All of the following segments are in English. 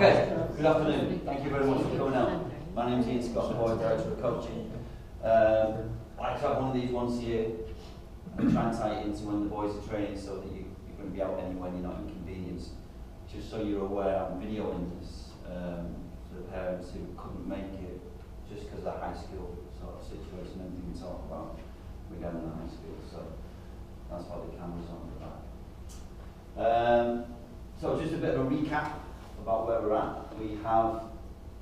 Okay, good afternoon. Thank you very much for coming out. My name is Ian Scott, Board Director of Coaching. I like to have one of these once a year and try and tie it into when the boys are training so that you're going to be out anyway and you're not inconvenienced. Just so you're aware, I'm videoing this for the parents who couldn't make it just because of the high school sort of situation and everything we talk about regarding the high school. So that's why the camera's on the back. So just a bit of a recap about where we're at. We have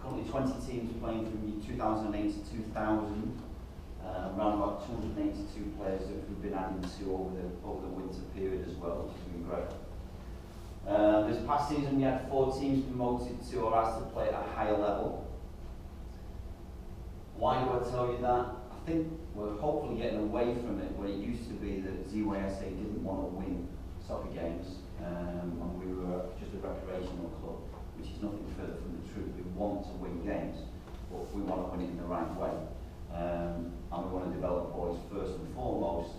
currently 20 teams playing from 2008 to 2000. Around about 282 players that we've been adding to over the winter period as well, which has been great. This past season we had 4 teams promoted to or asked to play at a higher level. Why do I tell you that? I think we're hopefully getting away from it where it used to be that zysa didn't want to win soccer games and we were just a recreational club, which is nothing further from the truth. We want to win games, but we want to win it in the right way. And we want to develop boys first and foremost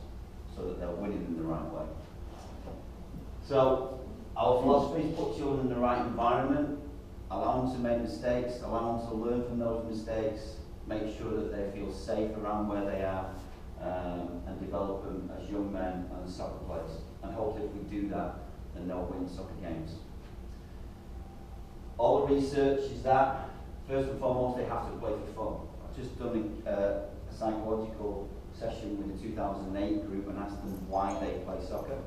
so that they're winning in the right way. So our philosophy is put children in the right environment, allow them to make mistakes, allow them to learn from those mistakes, make sure that they feel safe around where they are, and develop them as young men and soccer players. And hopefully if we do that, then they'll win soccer games. All the research is that, first and foremost, they have to play for fun. I've just done a psychological session with the 2008 group and asked them why they play soccer.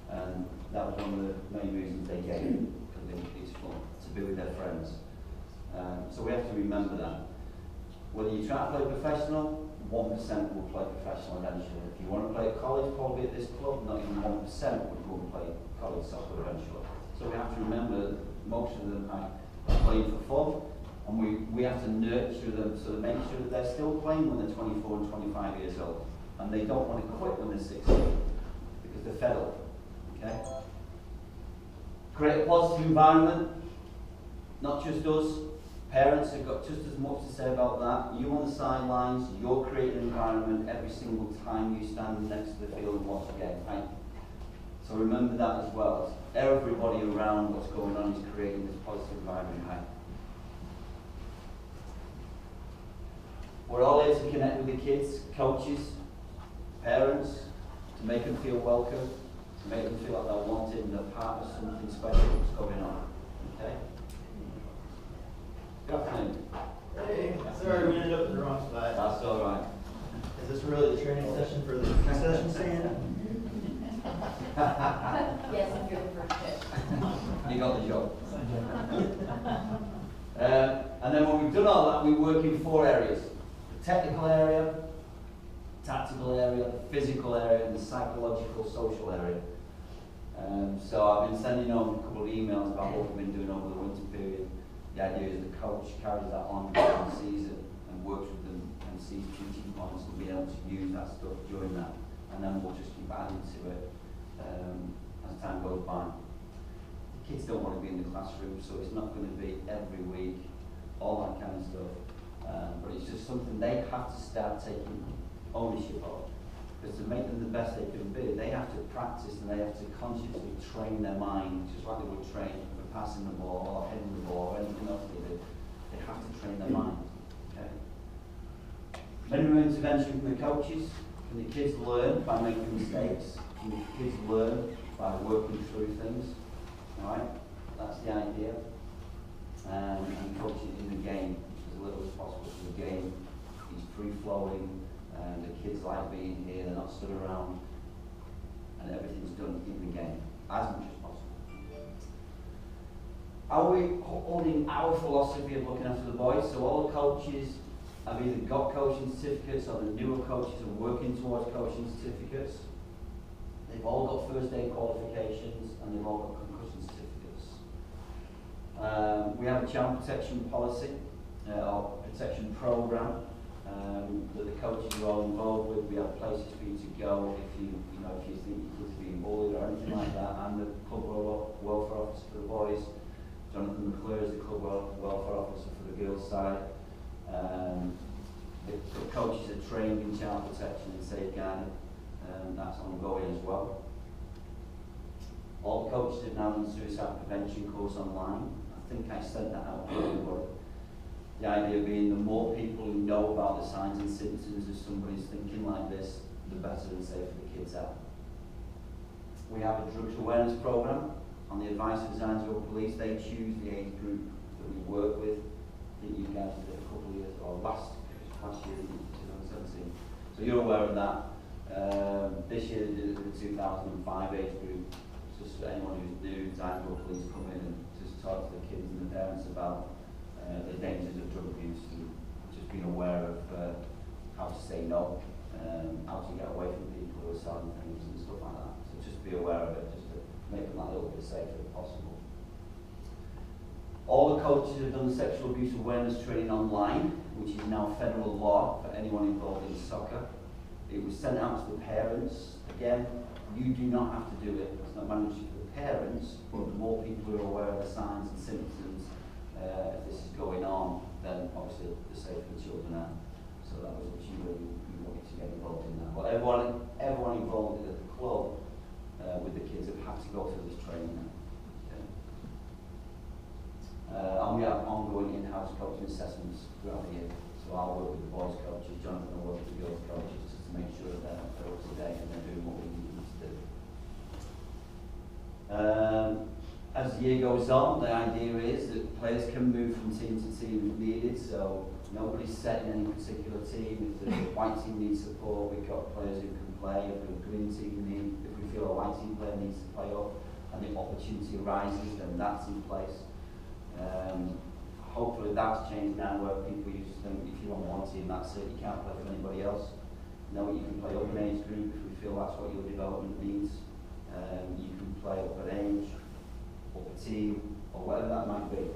And that was one of the main reasons they gave, because it's fun to be with their friends. So we have to remember that. Whether you try to play professional, 1% will play professional eventually. If you want to play at college, probably at this club, not even 1% would go and play college soccer eventually. So we have to remember that most of them are playing for fun, and we have to nurture them so to make sure that they're still playing when they're 24 and 25 years old. And they don't want to quit when they're 16 because they're fed up. Okay? Create a positive environment, not just us. Parents have got just as much to say about that. You on the sidelines, you're creating an environment every single time you stand next to the field and watch the game, right? So remember that as well. Everybody around what's going on is creating this positive environment, right? We're all here to connect with the kids, coaches, parents, to make them feel welcome, to make them feel like they're wanted and they're part of something special that's going on. Okay? Good afternoon. Hey, sorry we ended up in the wrong spot. That's all right. Is this really the training session for the concession stand? Yes, if you're the first pitch. You got the job. And then when we've done all that, we work in 4 areas. The technical area, tactical area, the physical area, and the psychological, social area. So I've been sending on a couple of emails about what we've been doing over the winter period. The idea is the coach carries that on and sees it and works with them and sees teaching points and be able to use that stuff during that. And then we'll just keep adding to it as time goes by. The kids don't want to be in the classroom, so it's not going to be every week, all that kind of stuff. But it's just something they have to start taking ownership of. Because to make them the best they can be, they have to practice and they have to consciously train their mind, just like they would train for passing the ball or hitting the ball or anything else they do. They have to train their mind. Okay? Minimum intervention from the coaches. Can the kids learn by making mistakes? Can the kids learn by working through things? Alright? That's the idea. And coaching in the game as little as possible. So the game is free-flowing. And the kids like being here, they're not stood around, and everything's done in the game, as much as possible. Are we holding our philosophy of looking after the boys? So all the coaches have either got coaching certificates or the newer coaches are working towards coaching certificates. They've all got first aid qualifications and they've all got concussion certificates. We have a child protection policy, or protection program. That the coaches are all involved with. We have places for you to go if you think your kids are being bullied or anything like that. I'm the club welfare officer for the boys. Jonathan McClure is the club welfare officer for the girls' side. The coaches are trained in child protection and safeguarding, and that's ongoing as well. All the coaches have now done suicide prevention course online. I think I sent that out to everybody. The idea being the more people who know about the signs and symptoms of somebody's thinking like this, the better and safer the kids are. We have a drugs awareness program. On the advice of Zysa.org Police, they choose the age group that we work with. I think you guys did a couple of years, or last year, 2017. So you're aware of that. This year they did the 2005 age group. It's just for anyone who's new, Zysa.org Police come in and just talk to the kids and the parents about the dangers of drug abuse and just being aware of how to say no, how to get away from people who are selling things and stuff like that. So just be aware of it, just to make them that little bit safer if possible. All the coaches have done the sexual abuse awareness training online, which is now federal law for anyone involved in soccer. It was sent out to the parents. Again, you do not have to do it. It's not mandatory for the parents, but the more people who are aware of the signs and symptoms, if this is going on, then obviously the safer the children are. So that was what you really wanted to get involved in that. But everyone involved at the club with the kids have had to go through this training now. And we have ongoing in-house coaching assessments throughout the year. So I'll work with the boys coaches, Jonathan will work with the girls coaches just to make sure that they're up to date and they're doing what we need them to do. As the year goes on, the idea is that players can move from team to team if needed, so nobody's set in any particular team. If the white team needs support, we've got players who can play. If the green team if we feel a white team player needs to play up and the opportunity arises, then that's in place. Hopefully that's changed now where people used to think if you're on one team, that's it, you can't play for anybody else. No, you can play up an age group if we feel that's what your development needs. You can play up an age, up a team, or whatever that might be.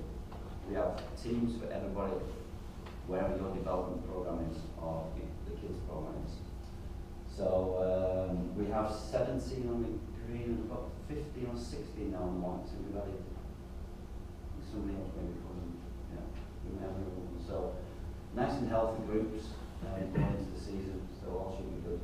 We have teams for everybody, wherever your development program is, or the kids program is. So we have 17 on the green and about 15 or 16 now on the white, so we've added somebody else maybe for them. Yeah, we may have another one. So nice and healthy groups going into the season, so all should be good.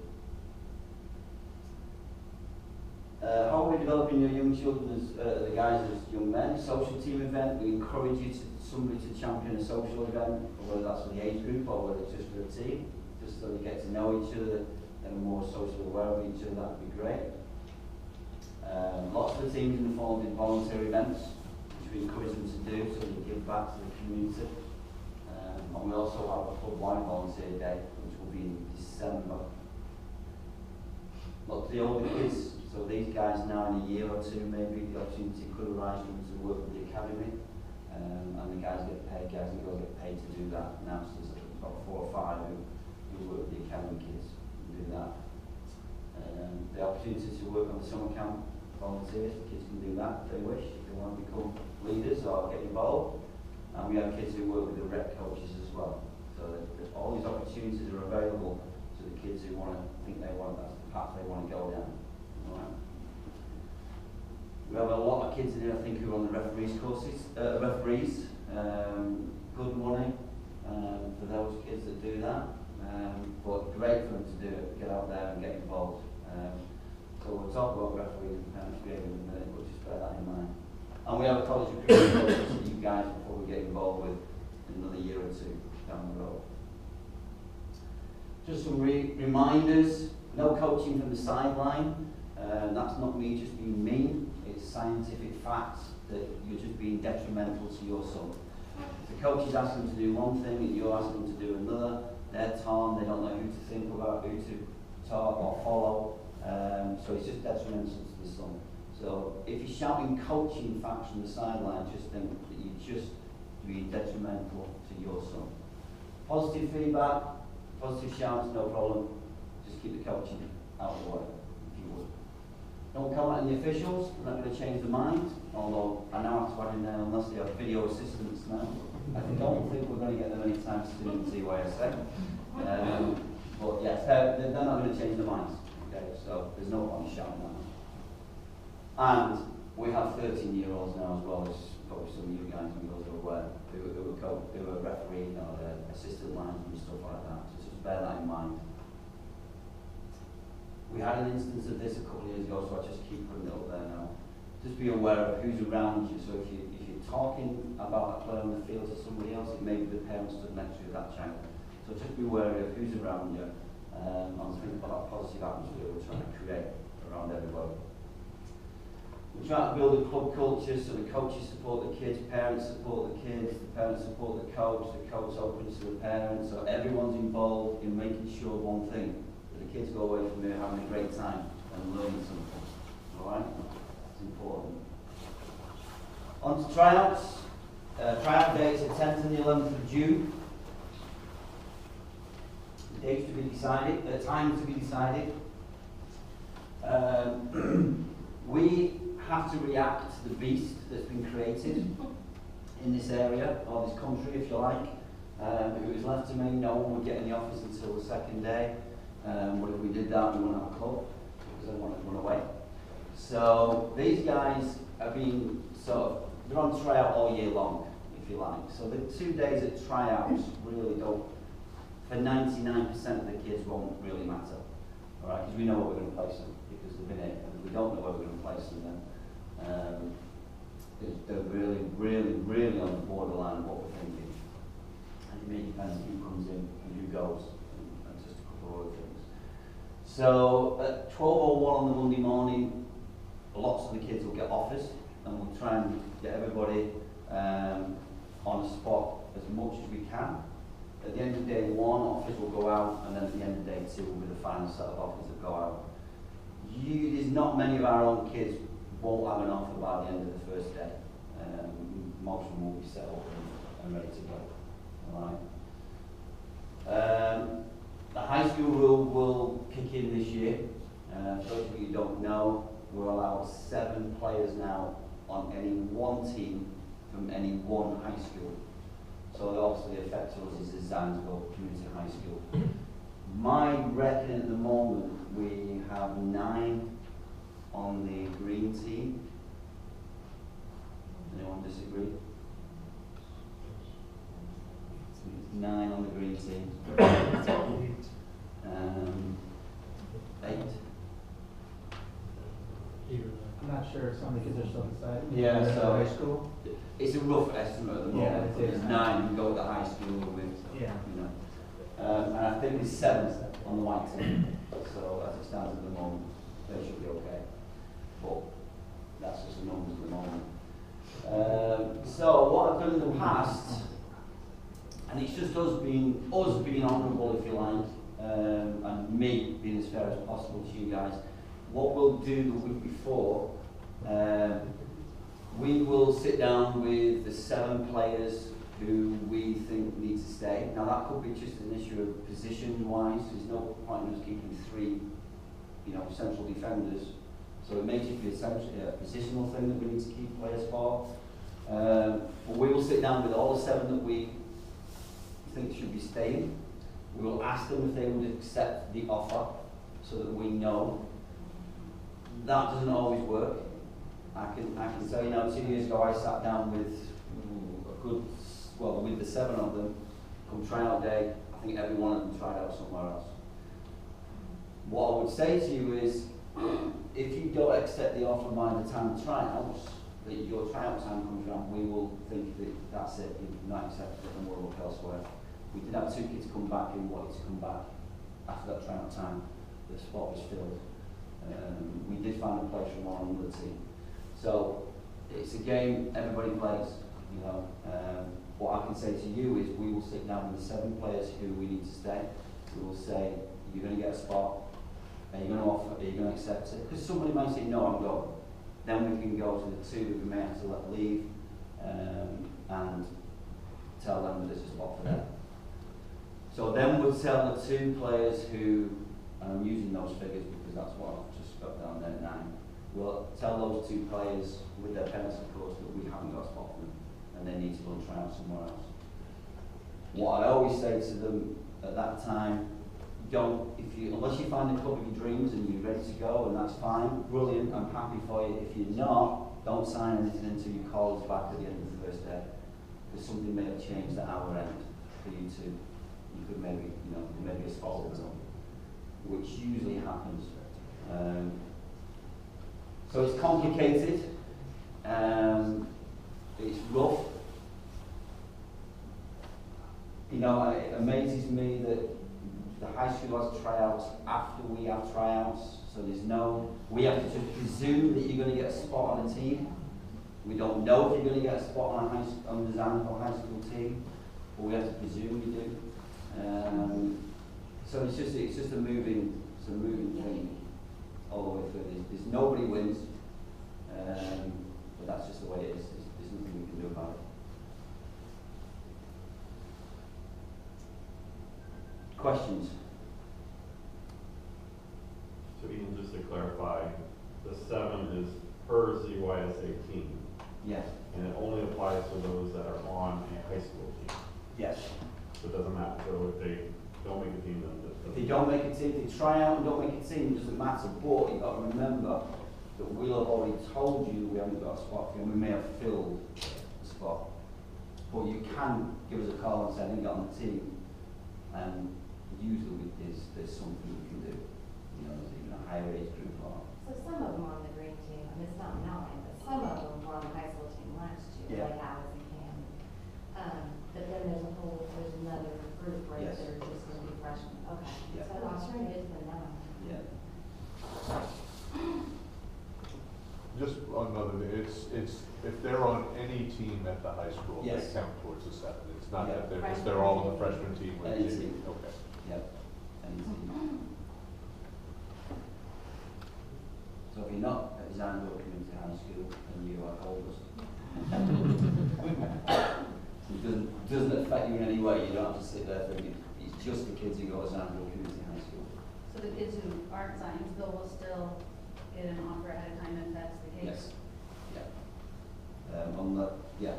How are we developing your young children as the guys as young men? Social team event, we encourage you somebody to champion a social event, whether that's for the age group or whether it's just for a team, just so you get to know each other and are more socially aware of each other. That would be great. Lots of the teams involved in voluntary events, which we encourage them to do so they give back to the community. And we also have a club-wide volunteer day, which will be in December. Look, the older kids, so these guys now in a year or two, maybe the opportunity could arise for them to work with the academy, and the guys and girls get paid to do that now. So there's about 4 or 5 who work with the academy kids and do that. The opportunity to work on the summer camp volunteers, the kids can do that if they wish, if they want to become leaders or get involved. And we have kids who work with the rep coaches as well. So that all these opportunities are available to the kids who think that's the path they want to go down. Right. We have a lot of kids in here, I think, who are on the referees courses. Good money for those kids that do that, but great for them to do it, get out there and get involved. So we'll talk about referees and parents behaviour in a minute, but just bear that in mind. And we have a college recruitment process that you guys will probably get involved with in another year or two down the road. Just some reminders, no coaching from the sideline. That's not me just being mean, it's scientific facts that you're just being detrimental to your son. If the coach is asking them to do one thing and you're asking them to do another, they're torn, they don't know who to think about, who to talk or follow, so it's just detrimental to the son. So if you're shouting coaching facts from the sideline, just think that you're just being detrimental to your son. Positive feedback, positive shouts, no problem, just keep the coaching out of the way, if you would. Don't comment on the officials, we're not going to change their mind, although I now have to add in there, unless they have video assistants now. I don't think we're going to get them any time soon, TYSA. But yes, they're not going to change their minds, okay, so there's no point shouting that. And we have 13-year-olds now as well, as probably some of you guys and girls are aware, who are refereeing or assistant linesmen and stuff like that, so just bear that in mind. We had an instance of this a couple of years ago, so I just keep putting it up there now. Just be aware of who's around you, so if you're talking about a player on the field to somebody else, it may be the parent stood next to that child. So just be wary of who's around you, and think about that positive atmosphere we're trying to create around everybody. We're trying to build a club culture so the coaches support the kids, parents support the kids, the parents support the coach opens to the parents, so everyone's involved in making sure one thing, that the kids go away from here having a great time and learning something. Alright? It's important. On to tryouts. Tryout dates are 10th and the 11th of June. The dates to be decided, the time to be decided. We have to react to the beast that's been created in this area, or this country if you like. If it was left to me, no one would get in the office until the second day. But if we did that, we wouldn't have a club, because I wanted to run away. So these guys are being they're on tryout all year long, if you like. So the 2 days at tryouts really don't, for 99% of the kids, won't really matter. Alright, because we know what we're going to place them, because they've been here, and if we don't know where we're going to place them, then they're really, really, really on the borderline of what we're thinking. And it really depends who comes in and who goes, and just a couple of other things. So at 12:01 on the Monday morning, lots of the kids will get offers, and we'll try and get everybody on a spot as much as we can. At the end of day 1, offers will go out, and then at the end of day 2 will be the final set of offers that go out. There's not many of our own kids won't have an offer by the end of the first day. Most of them will be set up and ready to go. Alright. The high school rule will kick in this year. For those of you who don't know, we're allowed 7 players now on any one team from any one high school. So obviously the effect to us is the Zysa.org Community High School. My reckoning at the moment, we have 9 on the green team. Anyone disagree? It's 9 on the green team. 8. I'm not sure if some of the kids are still deciding. Yeah, so high school. It's a rough estimate at the moment. Yeah, There's 9 who go to the high school with, Yeah. you know. And I think there's 7 on the white team. So as it stands at the moment, they should be okay. But that's just the numbers at the moment. So what I've done in the past, and it's just us being honourable, if you like, and me being as fair as possible to you guys. What we'll do the week before, we will sit down with the 7 players who we think need to stay. Now that could be just an issue of position-wise. There's no point in us keeping 3, central defenders. So it may just be essentially a positional thing that we need to keep players for. But we will sit down with all the 7 that we think should be staying. We will ask them if they would accept the offer, so that we know. That doesn't always work. I can tell you now, 2 years ago I sat down with with the 7 of them. Come tryout day, I think every one of them tried out somewhere else. What I would say to you is, if you don't accept the offer by the time of tryouts, that your tryout time comes around, we will think that that's it, you've not accepted it and we'll look elsewhere. We did have 2 kids come back who wanted to come back after that tryout time. The spot was filled. We did find a place from one on the team. So it's a game everybody plays, What I can say to you is we will sit down with the 7 players who we need to stay. We will say, you're going to get a spot. Are you going to offer? Are you going to accept it? Because somebody might say, no, I'm going. Then we can go to the 2 that we may have to let leave and tell them that there's a spot for them. So then we'll tell the 2 players who, and I'm using those figures because that's what I've just got down there 9. We'll tell those 2 players with their parents, of course, that we haven't got a spot for them and they need to go and try out somewhere else. What I always say to them at that time, unless you find the club of your dreams and you're ready to go, and that's fine, brilliant, I'm happy for you. If you're not, don't sign anything until you call us back at the end of the first day, because something may have changed at our end for you to. You could maybe, maybe a spot with them, which usually happens. So it's complicated. It's rough. You know, it amazes me that the high school has tryouts after we have tryouts, so we have to just presume that you're going to get a spot on a team. We don't know if you're going to get a spot on the Zandvoort high school team, but we have to presume you do. So it's just a moving thing all the way through. There's nobody wins, but that's just the way it is. There's nothing we can do about it. Questions? So Ian, just to clarify, the 7 is per ZYSA team, Yes. and it only applies to those that are on a high school team. Yes. So it doesn't matter. So if they don't make a team, then If they don't make a team, if they try out and don't make a team, it doesn't matter. But you've got to remember that we'll have already told you we haven't got a spot for you, and we may have filled the spot. But you can give us a call and say, I didn't get on the team. And usually there's something we can do. You know, there's even a higher age group or. So some of them are on the green team, and it's not 9, but some of them were on the high school team last year, Yeah. like Alice and Cam. But then there's another group right Yes. there just going to be freshmen. Okay. Yeah. So alternatives to 9. Yeah. Just another thing, it's, if they're on any team at the high school, they Yes. count towards the 7. It's not Yeah. that if they're all on the freshman team with Any the team. okay. Yep. Any team. So if you're not at Zandvoort Community High School, then you are oldest. It doesn't affect you in any way. You don't have to sit there thinking it's just the kids who go to Zandvoort Community High School. So the kids who aren't Zionsville will still get an offer ahead of time if that's the case? Yes. Yeah.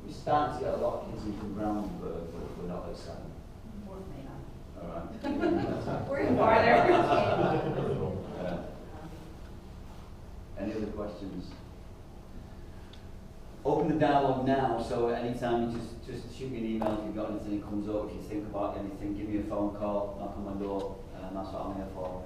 We start to get a lot of kids in from Groundburg, but we're not excited. Fourth May on. All right. We're farther. Any other questions? Open the dialogue now, so anytime you just shoot me an email if you've got anything that comes up, if you think about anything, give me a phone call, knock on my door, and that's what I'm here for.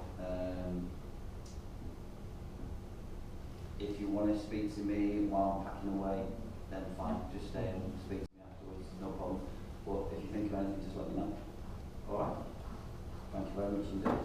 If you want to speak to me while I'm packing away, then fine, just stay and speak to me afterwards, no problem. But if you think of anything, just let me know. Alright? Thank you very much indeed.